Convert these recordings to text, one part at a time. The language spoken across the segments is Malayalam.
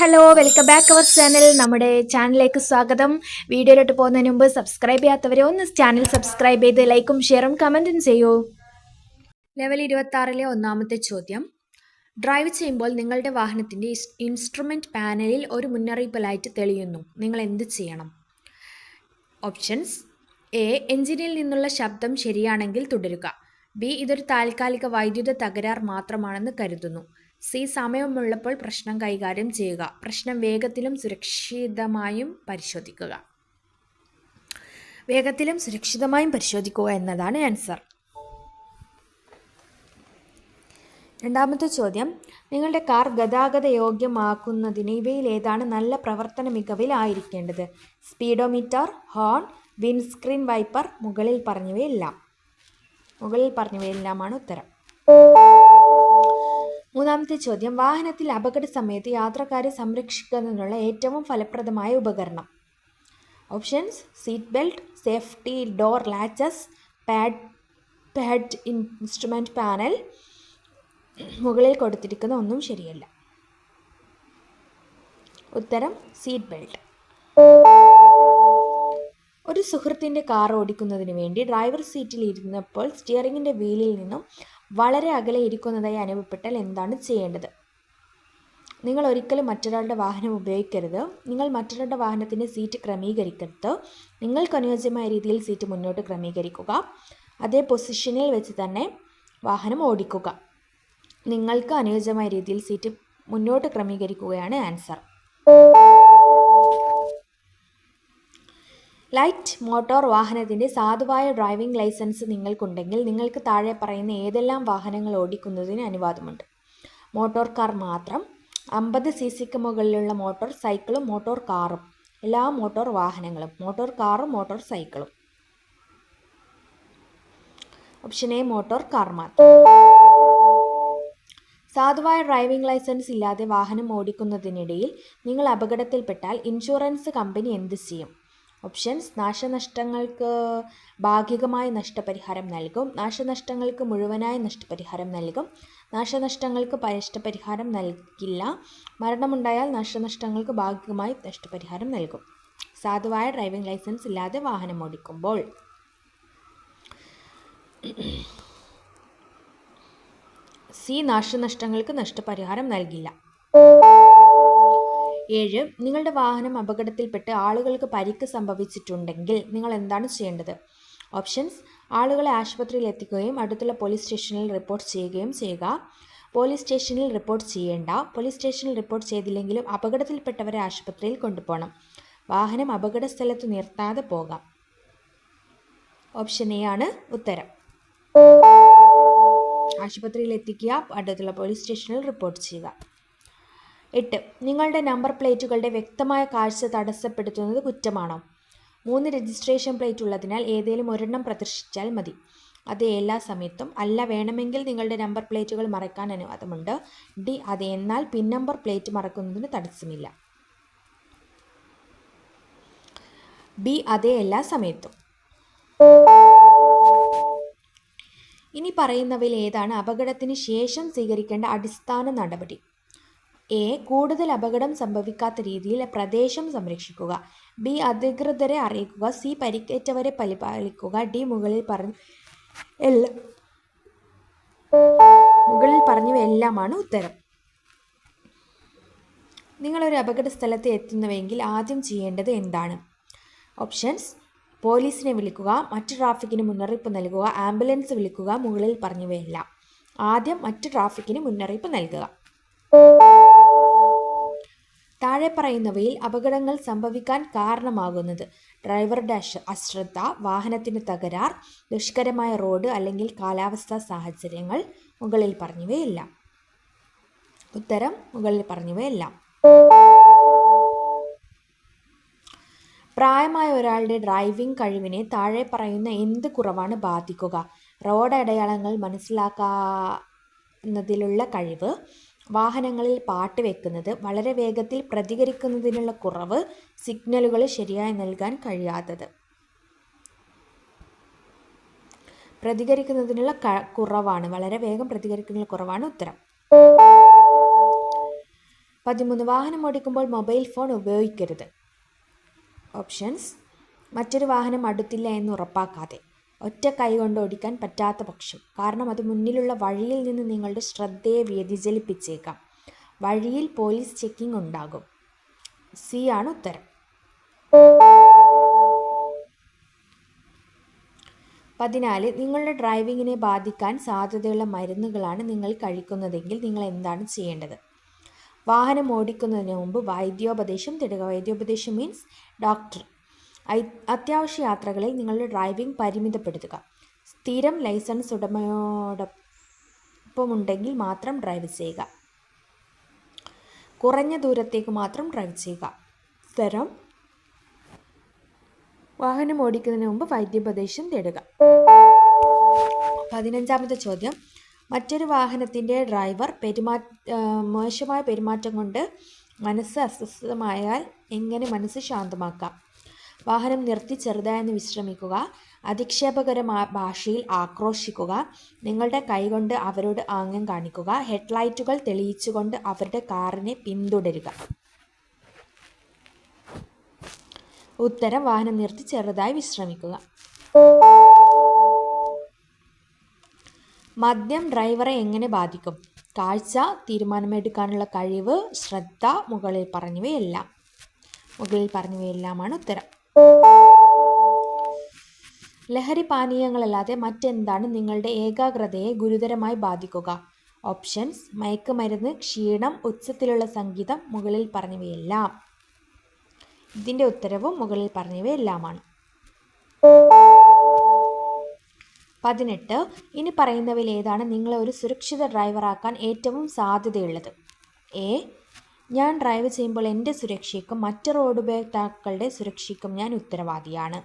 Hello, welcome back our channel. നമ്മുടെ ചാനലിലേക്ക് സ്വാഗതം. വീഡിയോയിലോട്ട് പോകുന്നതിന് മുമ്പ് സബ്സ്ക്രൈബ് ചെയ്യാത്തവരെ ഒന്ന് ചാനൽ സബ്സ്ക്രൈബ് ചെയ്ത് ലൈക്കും ഷെയറും കമൻറ്റും ചെയ്യൂ. ലെവൽ 26 ഒന്നാമത്തെ ചോദ്യം. ഡ്രൈവ് ചെയ്യുമ്പോൾ നിങ്ങളുടെ വാഹനത്തിൻ്റെ ഇൻസ്ട്രുമെൻറ്റ് പാനലിൽ ഒരു മുന്നറിയിപ്പ് ലൈറ്റ് തെളിയുന്നു. നിങ്ങൾ എന്ത് ചെയ്യണം? Options: A. എഞ്ചിനിൽ നിന്നുള്ള ശബ്ദം ശരിയാണെങ്കിൽ തുടരുക. ബി. ഇതൊരു താൽക്കാലിക വൈദ്യുത തകരാർ മാത്രമാണെന്ന് കരുതുന്നു. സി. സമയമുള്ളപ്പോൾ പ്രശ്നം കൈകാര്യം ചെയ്യുക. പ്രശ്നം വേഗത്തിലും സുരക്ഷിതമായും പരിശോധിക്കുക. വേഗത്തിലും സുരക്ഷിതമായും പരിശോധിക്കുക എന്നതാണ് ആൻസർ. രണ്ടാമത്തെ ചോദ്യം. നിങ്ങളുടെ കാർ ഗതാഗത യോഗ്യമാക്കുന്നതിന് ഇവയിൽ ഏതാണ് നല്ല പ്രവർത്തന മികവിൽ ആയിരിക്കേണ്ടത്? Speedometer, horn, windscreen wiper. മുകളിൽ പറഞ്ഞവയെല്ലാമാണ് ഉത്തരം. മൂന്നാമത്തെ ചോദ്യം. വാഹനത്തിൽ അപകട സമയത്ത് യാത്രക്കാരെ സംരക്ഷിക്കുന്നതിനുള്ള ഏറ്റവും ഫലപ്രദമായ ഉപകരണം. Options: seat belt, safety door latches, pad instrument panel. മുകളിൽ കൊടുത്തിരിക്കുന്ന ഒന്നും ശരിയല്ല. ഉത്തരം സീറ്റ് ബെൽറ്റ്. ഒരു സുഹൃത്തിൻ്റെ കാർ ഓടിക്കുന്നതിന് വേണ്ടി ഡ്രൈവർ സീറ്റിൽ ഇരുന്നപ്പോൾ സ്റ്റിയറിംഗിൻ്റെ വീലിൽ നിന്നും വളരെ അകലെ ഇരിക്കുന്നതായി അനുഭവപ്പെട്ടാൽ എന്താണ് ചെയ്യേണ്ടത്? നിങ്ങൾ ഒരിക്കലും മറ്റൊരാളുടെ വാഹനം ഉപയോഗിക്കരുത്. നിങ്ങൾ മറ്റൊരാളുടെ വാഹനത്തിൻ്റെ സീറ്റ് ക്രമീകരിക്കരുത്. നിങ്ങൾക്ക് അനുയോജ്യമായ രീതിയിൽ സീറ്റ് മുന്നോട്ട് ക്രമീകരിക്കുക. അതേ പൊസിഷനിൽ വെച്ച് തന്നെ വാഹനം ഓടിക്കുക. നിങ്ങൾക്ക് അനുയോജ്യമായ രീതിയിൽ സീറ്റ് മുന്നോട്ട് ക്രമീകരിക്കുകയാണ് ആൻസർ. ലൈറ്റ് മോട്ടോർ വാഹനത്തിൻ്റെ സാധുവായ ഡ്രൈവിംഗ് ലൈസൻസ് നിങ്ങൾക്കുണ്ടെങ്കിൽ നിങ്ങൾക്ക് താഴെ പറയുന്ന ഏതെല്ലാം വാഹനങ്ങൾ ഓടിക്കുന്നതിന് അനുവാദമുണ്ട്? മോട്ടോർ കാർ മാത്രം, 50 cc മുകളിലുള്ള മോട്ടോർ സൈക്കിളും മോട്ടോർ കാറും, എല്ലാ മോട്ടോർ വാഹനങ്ങളും, മോട്ടോർ കാറും മോട്ടോർ സൈക്കിളും. ഓപ്ഷൻ എ മോട്ടോർ കാർ മാത്രം. സാധുവായ ഡ്രൈവിംഗ് ലൈസൻസ് ഇല്ലാതെ വാഹനം ഓടിക്കുന്നതിനിടയിൽ നിങ്ങൾ അപകടത്തിൽപ്പെട്ടാൽ ഇൻഷുറൻസ് കമ്പനി എന്ത് ചെയ്യും? ഓപ്ഷൻസ്: നാശനഷ്ടങ്ങൾക്ക് ഭാഗികമായ നഷ്ടപരിഹാരം നൽകും, നാശനഷ്ടങ്ങൾക്ക് മുഴുവനായ നഷ്ടപരിഹാരം നൽകും, നാശനഷ്ടങ്ങൾക്ക് നഷ്ടപരിഹാരം നൽകില്ല, മരണമുണ്ടായാൽ നാശനഷ്ടങ്ങൾക്ക് ഭാഗികമായി നഷ്ടപരിഹാരം നൽകും. സാധുവായ ഡ്രൈവിംഗ് ലൈസൻസ് ഇല്ലാതെ വാഹനം ഓടിക്കുമ്പോൾ. സി. നാശനഷ്ടങ്ങൾക്ക് നഷ്ടപരിഹാരം നൽകില്ല. 7. നിങ്ങളുടെ വാഹനം അപകടത്തിൽപ്പെട്ട് ആളുകൾക്ക് പരിക്ക് സംഭവിച്ചിട്ടുണ്ടെങ്കിൽ നിങ്ങൾ എന്താണ് ചെയ്യേണ്ടത്? ഓപ്ഷൻസ്: ആളുകളെ ആശുപത്രിയിൽ എത്തിക്കുകയും അടുത്തുള്ള പോലീസ് സ്റ്റേഷനിൽ റിപ്പോർട്ട് ചെയ്യുകയും ചെയ്യുക. പോലീസ് സ്റ്റേഷനിൽ റിപ്പോർട്ട് ചെയ്യേണ്ട. പോലീസ് സ്റ്റേഷനിൽ റിപ്പോർട്ട് ചെയ്തില്ലെങ്കിലും അപകടത്തിൽപ്പെട്ടവരെ ആശുപത്രിയിൽ കൊണ്ടുപോകണം. വാഹനം അപകട സ്ഥലത്ത് നിർത്താതെ പോകാം. ഓപ്ഷൻ എ ആണ് ഉത്തരം. ആശുപത്രിയിൽ എത്തിക്കുക, അടുത്തുള്ള പോലീസ് സ്റ്റേഷനിൽ റിപ്പോർട്ട് ചെയ്യുക. 8. നിങ്ങളുടെ നമ്പർ പ്ലേറ്റുകളുടെ വ്യക്തമായ കാഴ്ച തടസ്സപ്പെടുത്തുന്നത് കുറ്റമാണോ? 3 രജിസ്ട്രേഷൻ പ്ലേറ്റ് ഉള്ളതിനാൽ ഏതെങ്കിലും ഒരെണ്ണം പ്രദർശിച്ചാൽ മതി. അതെ എല്ലാ സമയത്തും. അല്ല വേണമെങ്കിൽ നിങ്ങളുടെ നമ്പർ പ്ലേറ്റുകൾ മറയ്ക്കാൻ അനുവാദമുണ്ട്. ഡി. അതെ എന്നാൽ പിൻ നമ്പർ പ്ലേറ്റ് മറക്കുന്നതിന് തടസ്സമില്ല. ബി. അതെ എല്ലാ സമയത്തും. ഇനി പറയുന്നവയിൽ ഏതാണ് അപകടത്തിന് ശേഷം സ്വീകരിക്കേണ്ട അടിസ്ഥാന നടപടി? എ. കൂടുതൽ അപകടം സംഭവിക്കാത്ത രീതിയിൽ പ്രദേശം സംരക്ഷിക്കുക. ബി. അധികൃതരെ അറിയിക്കുക. സി. പരിക്കേറ്റവരെ പരിപാലിക്കുക. ഡി. മുകളിൽ പറഞ്ഞവയെല്ലാമാണ് ഉത്തരം. നിങ്ങളൊരു അപകട സ്ഥലത്ത് എത്തുന്നുവെങ്കിൽ ആദ്യം ചെയ്യേണ്ടത് എന്താണ്? ഓപ്ഷൻസ്: പോലീസിനെ വിളിക്കുക, മറ്റ് ട്രാഫിക്കിന് മുന്നറിയിപ്പ് നൽകുക, ആംബുലൻസ് വിളിക്കുക. മുകളിൽ പറഞ്ഞവയെല്ലാം. ആദ്യം മറ്റ് ട്രാഫിക്കിന് മുന്നറിയിപ്പ് നൽകുക. താഴെ പറയുന്നവയിൽ അപകടങ്ങൾ സംഭവിക്കാൻ കാരണമാകുന്നത്: ഡ്രൈവറുടെ അശ്രദ്ധ, വാഹനത്തിന് തകരാർ, ദുഷ്കരമായ റോഡ് അല്ലെങ്കിൽ കാലാവസ്ഥാ സാഹചര്യങ്ങൾ. മുകളിൽ പറഞ്ഞവയെല്ലാം. ഉത്തരം മുകളിൽ പറഞ്ഞവയെല്ലാം. പ്രായമായ ഒരാളുടെ ഡ്രൈവിംഗ് കഴിവിനെ താഴെ പറയുന്ന എന്ത് കുറവാണ് ബാധിക്കുക? റോഡ് അടയാളങ്ങൾ മനസ്സിലാക്കുന്നതിലുള്ള കഴിവ്, വാഹനങ്ങളിൽ പാട്ട് വെക്കുന്നത്, വളരെ വേഗത്തിൽ പ്രതികരിക്കുന്നതിനുള്ള കുറവ്, സിഗ്നലുകൾ ശരിയായി നൽകാൻ കഴിയാത്തത്. പ്രതികരിക്കുന്നതിനുള്ള കുറവാണ്, വളരെ വേഗം പ്രതികരിക്കുന്നതിനുള്ള കുറവാണ് ഉത്തരം. 13 വാഹനം ഓടിക്കുമ്പോൾ മൊബൈൽ ഫോൺ ഉപയോഗിക്കരുത്. ഓപ്ഷൻസ്: മറ്റൊരു വാഹനം അടുത്തില്ല എന്ന് ഉറപ്പാക്കാതെ, ഒറ്റ കൈകൊണ്ട് ഓടിക്കാൻ പറ്റാത്ത പക്ഷം, കാരണം അത് മുന്നിലുള്ള വഴിയിൽ നിന്ന് നിങ്ങളുടെ ശ്രദ്ധയെ വ്യതിചലിപ്പിച്ചേക്കാം, വഴിയിൽ പോലീസ് ചെക്കിംഗ് ഉണ്ടാകും. സി ആണ് ഉത്തരം. 14 നിങ്ങളുടെ ഡ്രൈവിങ്ങിനെ ബാധിക്കാൻ സാധ്യതയുള്ള മരുന്നുകളാണ് നിങ്ങൾ കഴിക്കുന്നതെങ്കിൽ നിങ്ങൾ എന്താണ് ചെയ്യേണ്ടത്? വാഹനം ഓടിക്കുന്നതിന് മുമ്പ് വൈദ്യോപദേശം തേടുക. വൈദ്യോപദേശം മീൻസ് ഡോക്ടർ. അത്യാവശ്യ യാത്രകളിൽ നിങ്ങളുടെ ഡ്രൈവിംഗ് പരിമിതപ്പെടുത്തുക. സ്ഥിരം ലൈസൻസ് ഉടമയോടൊപ്പമുണ്ടെങ്കിൽ മാത്രം ഡ്രൈവ് ചെയ്യുക. കുറഞ്ഞ ദൂരത്തേക്ക് മാത്രം ഡ്രൈവ് ചെയ്യുക. ഉത്തരം: വാഹനം ഓടിക്കുന്നതിന് മുമ്പ് വൈദ്യോപദേശം തേടുക. 15ാമത്തെ ചോദ്യം: മറ്റൊരു വാഹനത്തിൻ്റെ ഡ്രൈവർ മോശമായ പെരുമാറ്റം കൊണ്ട് മനസ്സ് അസ്വസ്ഥമായാൽ എങ്ങനെ മനസ്സ് ശാന്തമാക്കാം? വാഹനം നിർത്തി ചെറുതായൊന്ന് വിശ്രമിക്കുക, അധിക്ഷേപകരമായ ഭാഷയിൽ ആക്രോശിക്കുക, നിങ്ങളുടെ കൈകൊണ്ട് അവരോട് ആംഗ്യം കാണിക്കുക, ഹെഡ്ലൈറ്റുകൾ തെളിയിച്ചുകൊണ്ട് അവരുടെ കാറിനെ പിന്തുടരുക. ഉത്തരം: വാഹനം നിർത്തി ചെറുതായി വിശ്രമിക്കുക. മദ്യം ഡ്രൈവറെ എങ്ങനെ ബാധിക്കും? കാഴ്ച, തീരുമാനമെടുക്കാനുള്ള കഴിവ്, ശ്രദ്ധ, മുകളിൽ പറഞ്ഞവയെല്ലാമാണ് ഉത്തരം. ലഹരി പാനീയങ്ങളല്ലാതെ മറ്റെന്താണ് നിങ്ങളുടെ ഏകാഗ്രതയെ ഗുരുതരമായി ബാധിക്കുക? ഓപ്ഷൻസ്: മയക്കുമരുന്ന്, ക്ഷീണം, ഉച്ചത്തിലുള്ള സംഗീതം, മുകളിൽ പറഞ്ഞവയെല്ലാം. ഇതിൻ്റെ ഉത്തരവും മുകളിൽ പറഞ്ഞവയെല്ലാമാണ്. 18 ഇനി പറയുന്നവയിൽ ഏതാണ് നിങ്ങളെ ഒരു സുരക്ഷിത ഡ്രൈവറാക്കാൻ ഏറ്റവും സാധ്യതയുള്ളത്? എ. ഞാൻ ഡ്രൈവ് ചെയ്യുമ്പോൾ എൻ്റെ സുരക്ഷയ്ക്കും മറ്റ് റോഡ് ഉപയോക്താക്കളുടെ സുരക്ഷയ്ക്കും ഞാൻ ഉത്തരവാദിയാണ്.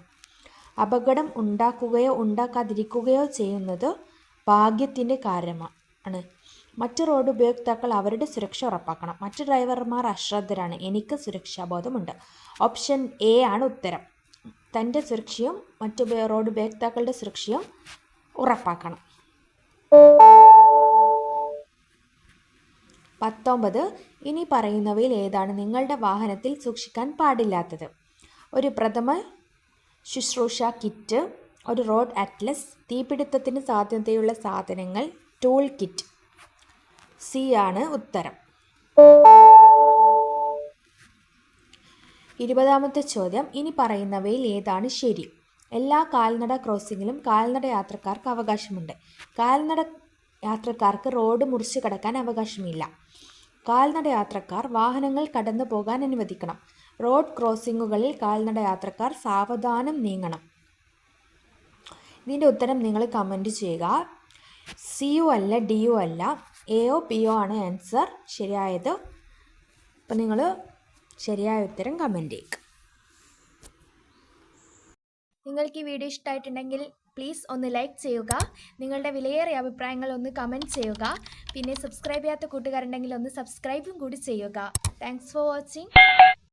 അപകടം ഉണ്ടാക്കുകയോ ഉണ്ടാക്കാതിരിക്കുകയോ ചെയ്യുന്നത് ഭാഗ്യത്തിൻ്റെ കാര്യമാണ്. മറ്റ് റോഡ് ഉപയോക്താക്കൾ അവരുടെ സുരക്ഷ ഉറപ്പാക്കണം. മറ്റ് ഡ്രൈവർമാർ അശ്രദ്ധരാണ്. എനിക്ക് സുരക്ഷാബോധമുണ്ട്. ഓപ്ഷൻ എ ആണ് ഉത്തരം. തൻ്റെ സുരക്ഷയും മറ്റ് റോഡ് ഉപയോക്താക്കളുടെ സുരക്ഷയും ഉറപ്പാക്കണം. 19 ഇനി പറയുന്നവയിൽ ഏതാണ് നിങ്ങളുടെ വാഹനത്തിൽ സൂക്ഷിക്കാൻ പാടില്ലാത്തത്? ഒരു പ്രഥമ ശുശ്രൂഷ കിറ്റ്, ഒരു റോഡ് അറ്റ്ലസ്, തീപിടുത്തത്തിന് സാധ്യതയുള്ള സാധനങ്ങൾ, ടൂൾ കിറ്റ്. സി ആണ് ഉത്തരം. 20ാമത്തെ ചോദ്യം ഇനി പറയുന്നവയിൽ ഏതാണ് ശരി? എല്ലാ കാൽനട ക്രോസിങ്ങിലും കാൽനട യാത്രക്കാർക്ക് അവകാശമുണ്ട്. കാൽനട യാത്രക്കാർക്ക് റോഡ് മുറിച്ചു കടക്കാൻ അവകാശമില്ല. കാൽനട യാത്രക്കാർ വാഹനങ്ങൾ കടന്നു പോകാൻ അനുവദിക്കണം. റോഡ് ക്രോസിങ്ങുകളിൽ കാൽനട യാത്രക്കാർ സാവധാനം നീങ്ങണം. ഇതിൻ്റെ ഉത്തരം നിങ്ങൾ കമൻറ്റ് ചെയ്യുക. സിയു അല്ല, ഡിയു അല്ല, എയോ പിയോ ആണ് ആൻസർ ശരിയായത്. അപ്പം നിങ്ങൾ ശരിയായ ഉത്തരം കമൻറ്റ് ചെയ്യുക. നിങ്ങൾക്ക് ഈ വീഡിയോ ഇഷ്ടമായിട്ടുണ്ടെങ്കിൽ പ്ലീസ് ഒന്ന് ലൈക്ക് ചെയ്യുക. നിങ്ങളുടെ വിലയേറിയ അഭിപ്രായങ്ങൾ ഒന്ന് കമൻറ്റ് ചെയ്യുക. പിന്നെ സബ്സ്ക്രൈബ് ചെയ്യാത്ത കൂട്ടുകാരുണ്ടെങ്കിൽ ഒന്ന് സബ്സ്ക്രൈബും കൂടി ചെയ്യുക. Thanks for watching.